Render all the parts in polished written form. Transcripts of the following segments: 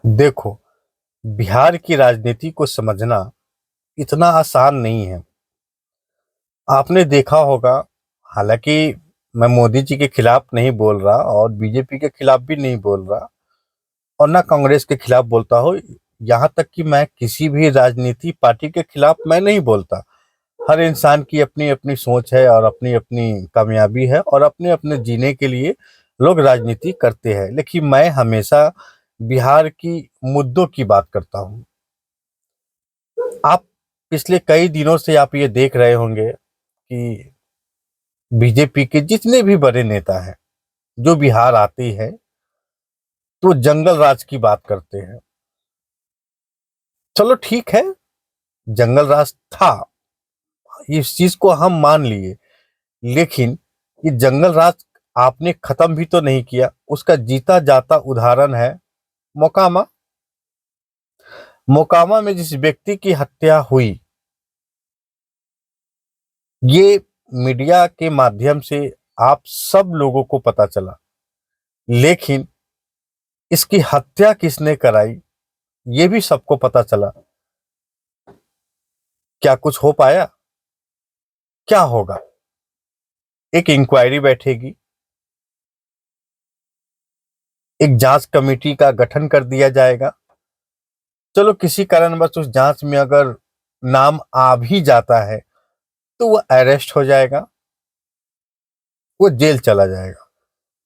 देखो, बिहार की राजनीति को समझना इतना आसान नहीं है। आपने देखा होगा, हालाँकि मैं मोदी जी के खिलाफ नहीं बोल रहा और बीजेपी के खिलाफ भी नहीं बोल रहा और ना कांग्रेस के खिलाफ बोलता हूँ। यहाँ तक कि मैं किसी भी राजनीति पार्टी के खिलाफ मैं नहीं बोलता। हर इंसान की अपनी-अपनी सोच है और अपनी-अपनी कामयाबी है और अपने-अपने जीने के लिए लोग राजनीति करते हैं। लेकिन मैं हमेशा बिहार की मुद्दों की बात करता हूँ। आप पिछले कई दिनों से आप ये देख रहे होंगे कि बीजेपी के जितने भी बड़े नेता हैं, जो बिहार आते हैं, तो जंगल राज की बात करते हैं। चलो ठीक है, जंगल राज था, इस चीज को हम मान लिए, लेकिन ये जंगल राज आपने खत्म भी तो नहीं किया। उसका जीता जाता उदाहरण है मोकामा। मोकामा में जिस व्यक्ति की हत्या हुई, ये मीडिया के माध्यम से आप सब लोगों को पता चला, लेकिन इसकी हत्या किसने कराई, ये भी सबको पता चला। क्या कुछ हो पाया? क्या होगा? एक इंक्वायरी बैठेगी, एक जांच कमेटी का गठन कर दिया जाएगा। चलो किसी कारणवश उस जांच में अगर नाम आ भी जाता है, तो वो अरेस्ट हो जाएगा, वो जेल चला जाएगा,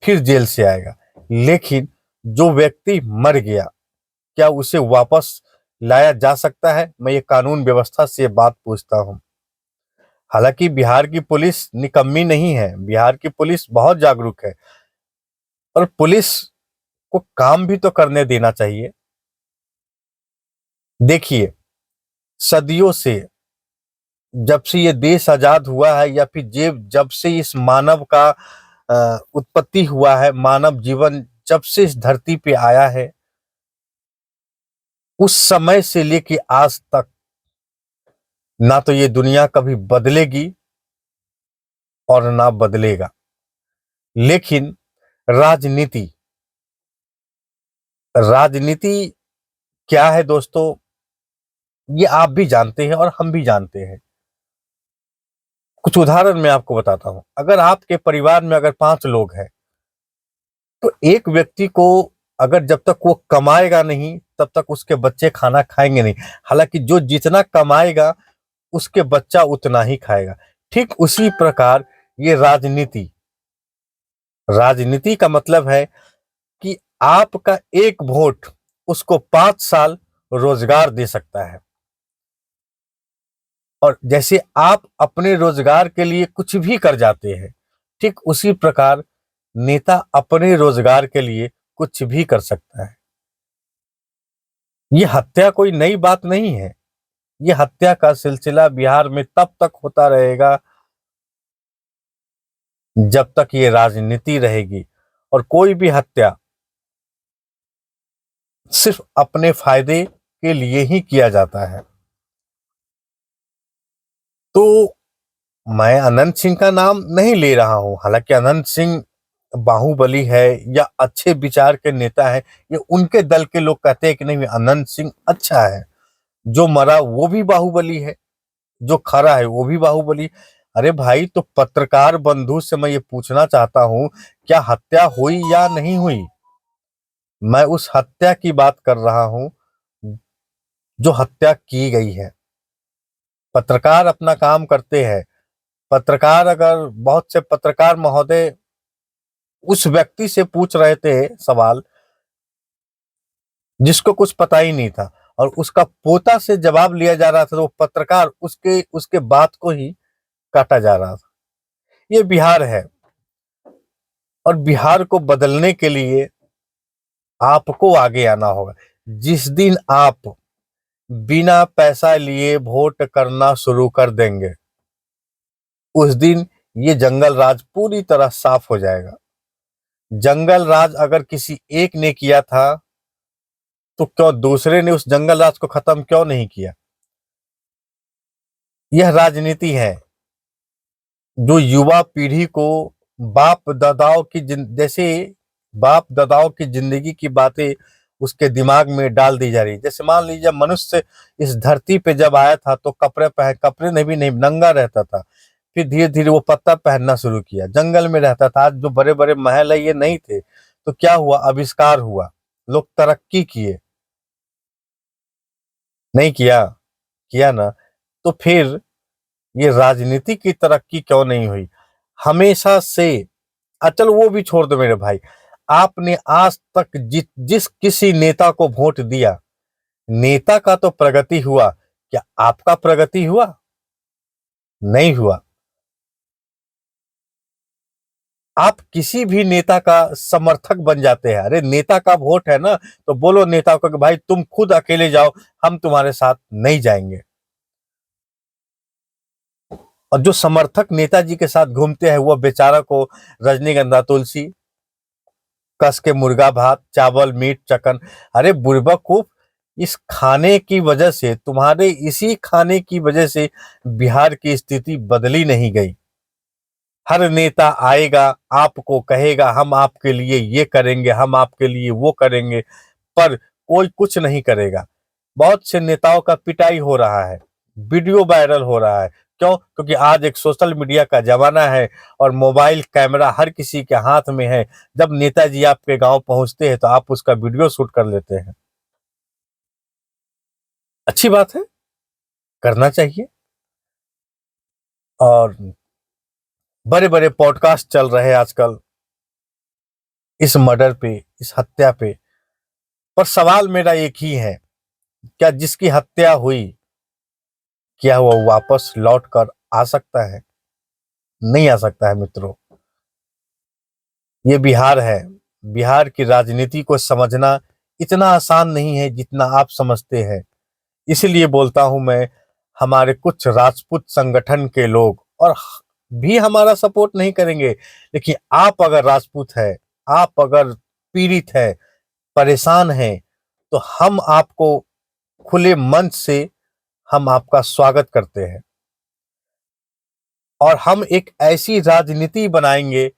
फिर जेल से आएगा। लेकिन जो व्यक्ति मर गया, क्या उसे वापस लाया जा सकता है? मैं ये कानून व्यवस्था से बात पूछता हूँ। हालांकि बिहार की पुलिस निकम्मी नहीं है, बिहार की पुलिस बहुत जागरूक है और पुलिस को काम भी तो करने देना चाहिए। देखिए, सदियों से, जब से ये देश आजाद हुआ है या फिर जब से इस मानव का उत्पत्ति हुआ है, मानव जीवन जब से इस धरती पे आया है, उस समय से लेके आज तक ना तो ये दुनिया कभी बदलेगी और ना बदलेगा। लेकिन राजनीति राजनीति क्या है दोस्तों, ये आप भी जानते हैं और हम भी जानते हैं। कुछ उदाहरण मैं आपको बताता हूं। अगर आपके परिवार में अगर 5 लोग हैं, तो एक व्यक्ति को, अगर जब तक वो कमाएगा नहीं तब तक उसके बच्चे खाना खाएंगे नहीं। हालांकि जो जितना कमाएगा उसके बच्चा उतना ही खाएगा। ठीक उसी प्रकार ये राजनीति राजनीति का मतलब है कि आपका एक वोट उसको 5 साल रोजगार दे सकता है। और जैसे आप अपने रोजगार के लिए कुछ भी कर जाते हैं, ठीक उसी प्रकार नेता अपने रोजगार के लिए कुछ भी कर सकता है। ये हत्या कोई नई बात नहीं है। ये हत्या का सिलसिला बिहार में तब तक होता रहेगा जब तक ये राजनीति रहेगी, और कोई भी हत्या सिर्फ अपने फायदे के लिए ही किया जाता है। तो मैं अनंत सिंह का नाम नहीं ले रहा हूं, हालांकि अनंत सिंह बाहुबली है या अच्छे विचार के नेता है, ये उनके दल के लोग कहते हैं कि नहीं अनंत सिंह अच्छा है। जो मरा वो भी बाहुबली है, जो खरा है वो भी बाहुबली। अरे भाई, तो पत्रकार बंधु से मैं ये पूछना चाहता हूं, क्या हत्या हुई या नहीं हुई? मैं उस हत्या की बात कर रहा हूं जो हत्या की गई है। पत्रकार अपना काम करते हैं। पत्रकार, अगर बहुत से पत्रकार महोदय उस व्यक्ति से पूछ रहे थे सवाल जिसको कुछ पता ही नहीं था, और उसका पोता से जवाब लिया जा रहा था, तो वो पत्रकार उसके उसके बात को ही काटा जा रहा था। ये बिहार है, और बिहार को बदलने के लिए आपको आगे आना होगा। जिस दिन आप बिना पैसा लिए वोट करना शुरू कर देंगे, उस दिन ये जंगल राज पूरी तरह साफ हो जाएगा। जंगल राज अगर किसी एक ने किया था, तो क्यों दूसरे ने उस जंगल राज को खत्म क्यों नहीं किया? यह राजनीति है जो युवा पीढ़ी को बाप दादाओं की जैसे बाप दादाओं की जिंदगी की बातें उसके दिमाग में डाल दी जा रही है। जैसे मान लीजिए मनुष्य इस धरती पे जब आया था तो कपड़े नहीं भी नहीं, नंगा रहता था। फिर धीरे धीरे वो पत्ता पहनना शुरू किया, जंगल में रहता था। आज जो बड़े बड़े महल है ये नहीं थे, तो क्या हुआ, आविष्कार हुआ, लोग तरक्की किए। नहीं किया? किया ना। तो फिर ये राजनीति की तरक्की क्यों नहीं हुई हमेशा से? अचल वो भी छोड़ दो मेरे भाई। आपने आज तक जिस किसी नेता को वोट दिया, नेता का तो प्रगति हुआ, क्या आपका प्रगति हुआ? नहीं हुआ। आप किसी भी नेता का समर्थक बन जाते हैं। अरे नेता का वोट है ना, तो बोलो नेता को कि भाई तुम खुद अकेले जाओ, हम तुम्हारे साथ नहीं जाएंगे। और जो समर्थक नेताजी के साथ घूमते हैं वो बेचारा को रजनीगंधा तुलसी कस के मुर्गा भात चावल मीट चकन। अरे बुर्बक, इस खाने की वजह से, तुम्हारे इसी खाने की वजह से बिहार की स्थिति बदली नहीं गई। हर नेता आएगा, आपको कहेगा हम आपके लिए ये करेंगे, हम आपके लिए वो करेंगे, पर कोई कुछ नहीं करेगा। बहुत से नेताओं का पिटाई हो रहा है, वीडियो वायरल हो रहा है। क्यों? क्योंकि आज एक सोशल मीडिया का जमाना है और मोबाइल कैमरा हर किसी के हाथ में है। जब नेताजी आपके गांव पहुंचते हैं तो आप उसका वीडियो शूट कर लेते हैं। अच्छी बात है, करना चाहिए। और बड़े बड़े पॉडकास्ट चल रहे हैं आजकल इस मर्डर पे, इस हत्या पे। पर सवाल मेरा एक ही है, क्या जिसकी हत्या हुई, क्या वो वापस लौट कर आ सकता है? नहीं आ सकता है मित्रों। ये बिहार है। बिहार की राजनीति को समझना इतना आसान नहीं है जितना आप समझते हैं। इसलिए बोलता हूं मैं, हमारे कुछ राजपूत संगठन के लोग और भी हमारा सपोर्ट नहीं करेंगे, लेकिन आप अगर राजपूत है, आप अगर पीड़ित है, परेशान है, तो हम आपको खुले मन से हम आपका स्वागत करते हैं। और हम एक ऐसी राजनीति बनाएंगे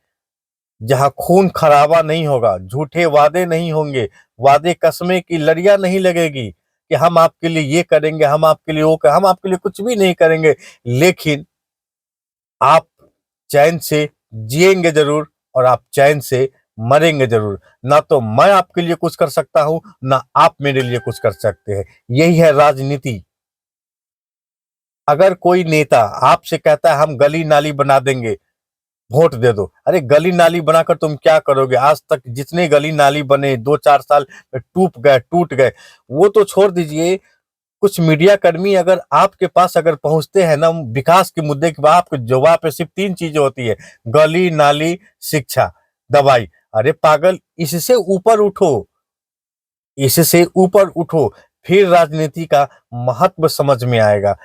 जहां खून खराबा नहीं होगा, झूठे वादे नहीं होंगे, वादे कसमें की लड़ियां नहीं लगेगी कि हम आपके लिए ये करेंगे, हम आपके लिए वो हम आपके लिए कुछ भी नहीं करेंगे, लेकिन आप चैन से जिएंगे जरूर और आप चैन से मरेंगे जरूर। ना तो मैं आपके लिए कुछ कर सकता हूं, ना आप मेरे लिए कुछ कर सकते हैं। यही है राजनीति। अगर कोई नेता आपसे कहता है हम गली नाली बना देंगे, वोट दे दो। अरे गली नाली बनाकर तुम क्या करोगे? आज तक जितने गली नाली बने 2-4 साल में टूट गए। वो तो छोड़ दीजिए, कुछ मीडिया कर्मी अगर आपके पास अगर पहुंचते हैं ना विकास के मुद्दे के बाद, आपके जवाब पे सिर्फ 3 चीजें होती है, गली नाली, शिक्षा, दवाई। अरे पागल, इससे ऊपर उठो, इससे ऊपर उठो, फिर राजनीति का महत्व समझ में आएगा।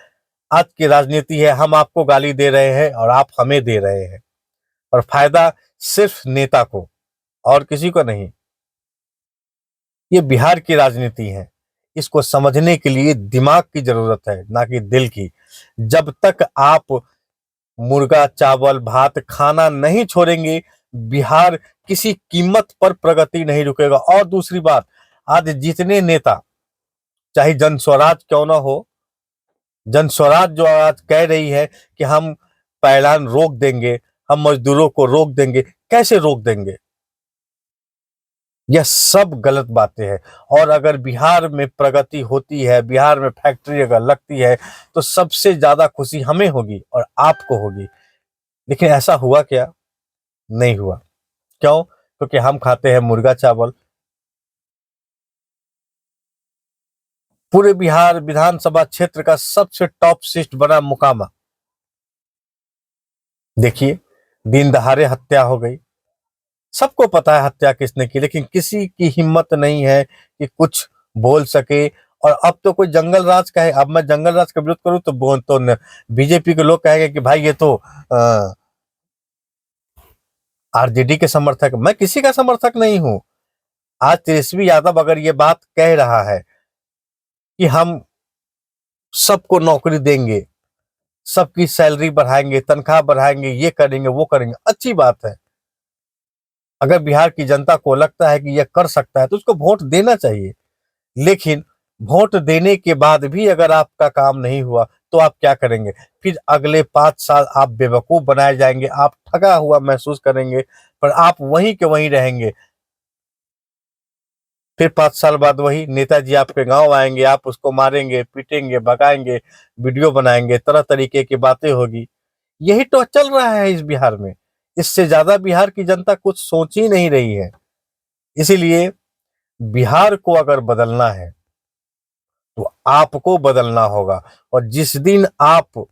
आज की राजनीति है हम आपको गाली दे रहे हैं और आप हमें दे रहे हैं, और फायदा सिर्फ नेता को और किसी को नहीं। ये बिहार की राजनीति है। इसको समझने के लिए दिमाग की जरूरत है, ना कि दिल की। जब तक आप मुर्गा चावल भात खाना नहीं छोड़ेंगे, बिहार किसी कीमत पर प्रगति नहीं रुकेगा। और दूसरी बात, आज जितने नेता, चाहे जन स्वराज क्यों ना हो, जन स्वराज जो आज कह रही है कि हम पैलान रोक देंगे, हम मजदूरों को रोक देंगे, कैसे रोक देंगे? यह सब गलत बातें हैं। और अगर बिहार में प्रगति होती है, बिहार में फैक्ट्री अगर लगती है, तो सबसे ज्यादा खुशी हमें होगी और आपको होगी। लेकिन ऐसा हुआ क्या? नहीं हुआ। क्यों? क्योंकि हम खाते हैं मुर्गा चावल। पूरे बिहार विधानसभा क्षेत्र का सबसे टॉप सीट बना मुकामा। देखिए, दिन दहाड़े हत्या हो गई। सबको पता है हत्या किसने की, लेकिन किसी की हिम्मत नहीं है कि कुछ बोल सके। और अब तो कोई जंगल राज का है। अब मैं जंगल राज का विरोध करूं तो बीजेपी के लोग कहेंगे कि भाई ये तो आरजेडी के समर्थक। मैं किसी का समर्थक नहीं हूं। आज तेजस्वी यादव अगर ये बात कह रहा है कि हम सबको नौकरी देंगे, सबकी सैलरी बढ़ाएंगे, तनख्वाह बढ़ाएंगे, ये करेंगे वो करेंगे, अच्छी बात है। अगर बिहार की जनता को लगता है कि यह कर सकता है तो उसको वोट देना चाहिए। लेकिन वोट देने के बाद भी अगर आपका काम नहीं हुआ तो आप क्या करेंगे? फिर अगले 5 साल आप बेवकूफ बनाए जाएंगे, आप ठगा हुआ महसूस करेंगे, पर आप वहीं के वहीं रहेंगे। फिर 5 साल बाद वही नेताजी आपके गांव आएंगे, आप उसको मारेंगे, पीटेंगे, भगाएंगे, वीडियो बनाएंगे, तरह तरीके की बातें होगी। यही तो चल रहा है इस बिहार में। इससे ज्यादा बिहार की जनता कुछ सोच ही नहीं रही है। इसीलिए बिहार को अगर बदलना है तो आपको बदलना होगा। और जिस दिन आप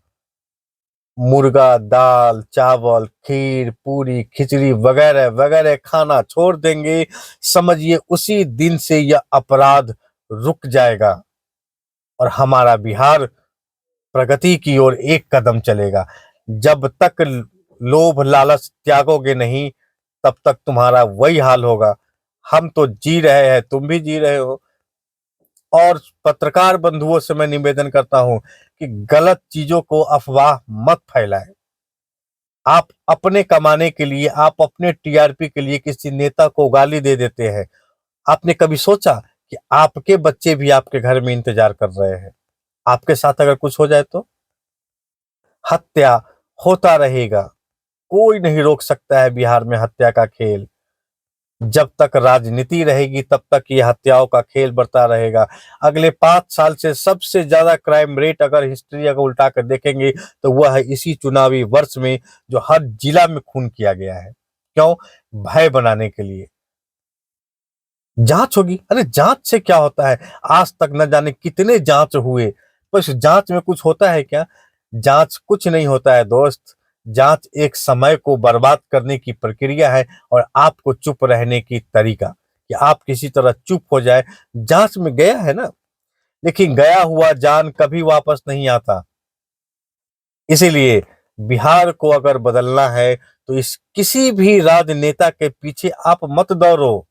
मुर्गा, दाल, चावल, खीर, पूरी, खिचड़ी वगैरह वगैरह खाना छोड़ देंगे, समझिए उसी दिन से यह अपराध रुक जाएगा और हमारा बिहार प्रगति की ओर एक कदम चलेगा। जब तक लोभ लालच त्यागोगे नहीं, तब तक तुम्हारा वही हाल होगा। हम तो जी रहे हैं, तुम भी जी रहे हो। और पत्रकार बंधुओं से मैं निवेदन करता हूं कि गलत चीजों को अफवाह मत फैलाएं। आप अपने कमाने के लिए, आप अपने टीआरपी के लिए किसी नेता को गाली दे देते हैं। आपने कभी सोचा कि आपके बच्चे भी आपके घर में इंतजार कर रहे हैं? आपके साथ अगर कुछ हो जाए तो? हत्या होता रहेगा, कोई नहीं रोक सकता है बिहार में हत्या का खेल। जब तक राजनीति रहेगी तब तक ये हत्याओं का खेल बढ़ता रहेगा। अगले 5 साल से सबसे ज्यादा क्राइम रेट अगर हिस्ट्री अगर उल्टा कर देखेंगे तो वह है इसी चुनावी वर्ष में, जो हर जिला में खून किया गया है। क्यों? भय बनाने के लिए। जांच होगी, अरे जांच से क्या होता है? आज तक न जाने कितने जांच हुए, पर इस जांच में कुछ होता है क्या? जांच कुछ नहीं होता है दोस्त। जांच एक समय को बर्बाद करने की प्रक्रिया है और आपको चुप रहने की तरीका, कि आप किसी तरह चुप हो जाए। जांच में गया है ना, लेकिन गया हुआ जान कभी वापस नहीं आता। इसीलिए बिहार को अगर बदलना है तो इस किसी भी राजनेता के पीछे आप मत दौड़ो।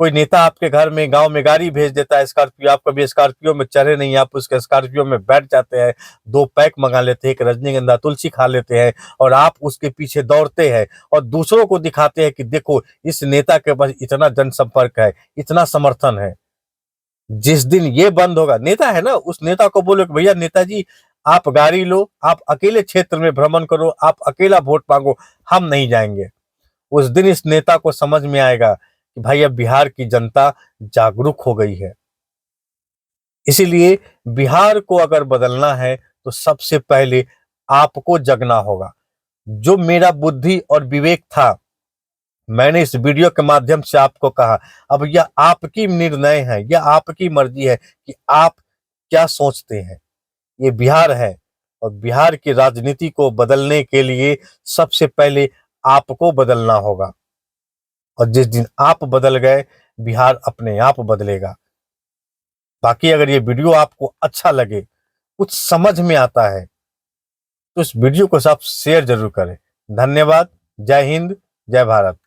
कोई नेता आपके घर में, गांव में गाड़ी भेज देता है स्कॉर्पियो, आप कभी स्कॉर्पियो में चढ़े नहीं, आप उसके स्कॉर्पियो में बैठ जाते हैं, 2 पैक मंगा लेते हैं, एक रजनीगंधा तुलसी खा लेते हैं और आप उसके पीछे दौड़ते हैं और दूसरों को दिखाते हैं कि देखो इस नेता के पास इतना जनसंपर्क है, इतना समर्थन है। जिस दिन ये बंद होगा, नेता है ना, उस नेता को बोलो कि भैया नेताजी आप गाड़ी लो, आप अकेले क्षेत्र में भ्रमण करो, आप अकेला वोट मांगो, हम नहीं जाएंगे। उस दिन इस नेता को समझ में आएगा कि भाई अब बिहार की जनता जागरूक हो गई है। इसीलिए बिहार को अगर बदलना है तो सबसे पहले आपको जगना होगा। जो मेरा बुद्धि और विवेक था, मैंने इस वीडियो के माध्यम से आपको कहा। अब यह आपकी निर्णय है, यह आपकी मर्जी है कि आप क्या सोचते हैं। ये बिहार है और बिहार की राजनीति को बदलने के लिए सबसे पहले आपको बदलना होगा। और जिस दिन आप बदल गए, बिहार अपने आप बदलेगा। बाकी अगर ये वीडियो आपको अच्छा लगे, कुछ समझ में आता है, तो इस वीडियो को आप शेयर जरूर करें। धन्यवाद। जय हिंद, जय भारत।